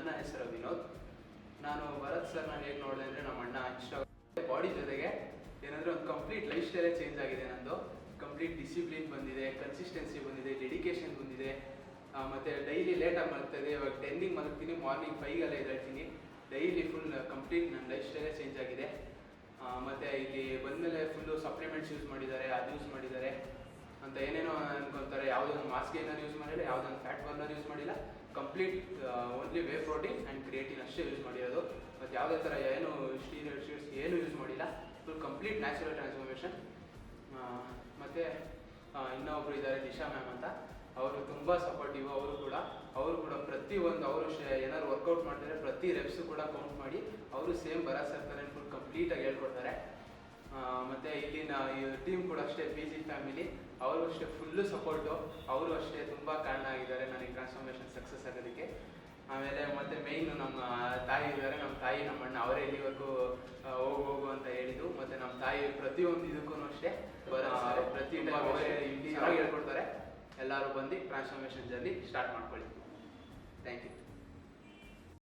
ನನ್ನ ಹೆಸರು ವಿನೋದ್. ನಾನು ಭರತ್ ಸರ್ನ ಹೇಗೆ ನೋಡಿದೆ ಅಂದರೆ ನಮ್ಮ ಅಣ್ಣ ಇನ್ಸ್ಟಾಗ್ರಾಮ್ ಬಾಡಿ ಜೊತೆಗೆ ಏನಂದರೆ ಒಂದು ಕಂಪ್ಲೀಟ್ ಲೈಫ್ ಸ್ಟೈಲೇ ಚೇಂಜ್ ಆಗಿದೆ. ನಂದು ಕಂಪ್ಲೀಟ್ ಡಿಸಿಪ್ಲಿನ್ ಬಂದಿದೆ, ಕನ್ಸಿಸ್ಟೆನ್ಸಿ ಬಂದಿದೆ, ಡೆಡಿಕೇಶನ್ ಬಂದಿದೆ. ಮತ್ತು ಡೈಲಿ ಲೇಟಾಗಿ ಮಲಗ್ತಾಯಿದೆ. ಇವಾಗ 10ಗೆ ಮಲಗ್ತೀನಿ, ಮಾರ್ನಿಂಗ್ 5ಗೆಲ್ಲ ಎದ್ದೇಳ್ತೀನಿ. ಡೈಲಿ ಫುಲ್ ಕಂಪ್ಲೀಟ್ ನನ್ನ ಲೈಫ್ ಸ್ಟೈಲೇ ಚೇಂಜ್ ಆಗಿದೆ. ಮತ್ತು ಇಲ್ಲಿ ಬಂದಮೇಲೆ ಫುಲ್ಲು ಸಪ್ಲಿಮೆಂಟ್ಸ್ ಯೂಸ್ ಮಾಡಿದ್ದಾರೆ, ಅದು ಯೂಸ್ ಮಾಡಿದ್ದಾರೆ ಅಂತ ಏನೇನೋ ಅನ್ಕೊತಾರೆ. ಯಾವುದೊಂದು ಮಾಸ್ ಗೇನರ್ ಯೂಸ್ ಮಾಡಿಲ್ಲ, ಯಾವುದೊಂದು ಫ್ಯಾಟ್ ಬರ್ನರ್ ಯೂಸ್ ಮಾಡಿಲ್ಲ. Complete only whey protein and creatine ಅಷ್ಟೇ ಯೂಸ್ ಮಾಡಿರೋದು. ಮತ್ತು ಯಾವುದೇ ಥರ ಏನು ಸ್ಟೀರಾಯ್ಡ್ ಶೀಟ್ಸ್ ಏನು ಯೂಸ್ ಮಾಡಿಲ್ಲ. Full complete natural transformation. ಮತ್ತು ಇನ್ನೊಬ್ಬರು ಇದ್ದಾರೆ ದಿಶಾ ಮ್ಯಾಮ್ ಅಂತ. ಅವರು ತುಂಬ ಸಪೋರ್ಟಿವ್. ಅವರು ಕೂಡ ಪ್ರತಿಯೊಂದು ಅವರು ಏನಾದ್ರು ವರ್ಕೌಟ್ ಮಾಡ್ತಾರೆ, ಪ್ರತಿ ರೆಪ್ಸು ಕೂಡ ಕೌಂಟ್ ಮಾಡಿ ಅವರು ಸೇಮ್ ಭರತ್ ಸರ್ ಥರ ಫುಲ್ ಕಂಪ್ಲೀಟಾಗಿ ಹೇಳ್ಕೊಡ್ತಾರೆ. ಮತ್ತು ಇಲ್ಲಿನ ಟೀಮ್ ಕೂಡ ಅಷ್ಟೇ, PG ಫ್ಯಾಮಿಲಿ, ಅವರು ಅಷ್ಟೇ ಫುಲ್ಲು ಸಪೋರ್ಟು. ಅವರು ಅಷ್ಟೇ ತುಂಬ ಕಾರಣ ಆಗಿದ್ದಾರೆ ನನಗೆ ಟ್ರಾನ್ಸ್ಫಾರ್ಮೇಷನ್ ಸಕ್ಸಸ್ ಆಗೋದಕ್ಕೆ. ಆಮೇಲೆ ಮತ್ತು ಮೇಯ್ನು ನಮ್ಮ ತಾಯಿ ಇದ್ದಾರೆ. ನಮ್ಮ ತಾಯಿ, ನಮ್ಮ ಅಣ್ಣ ಅವರೇ ಇಲ್ಲಿವರೆಗೂ ಹೋಗು ಅಂತ ಹೇಳಿದ್ದು. ಮತ್ತು ನಮ್ಮ ತಾಯಿ ಪ್ರತಿಯೊಂದು ಇದಕ್ಕೂ ಅಷ್ಟೇ ಪ್ರತಿಯೊಂದು ಅವರೇ ಇಲ್ಲಿ ಹೇಳ್ಕೊಡ್ತಾರೆ. ಎಲ್ಲರೂ ಬಂದು ಟ್ರಾನ್ಸ್ಫಾರ್ಮೇಷನ್ ಜರ್ನಿ ಸ್ಟಾರ್ಟ್ ಮಾಡ್ಕೊಳ್ಳಿ. Thank you.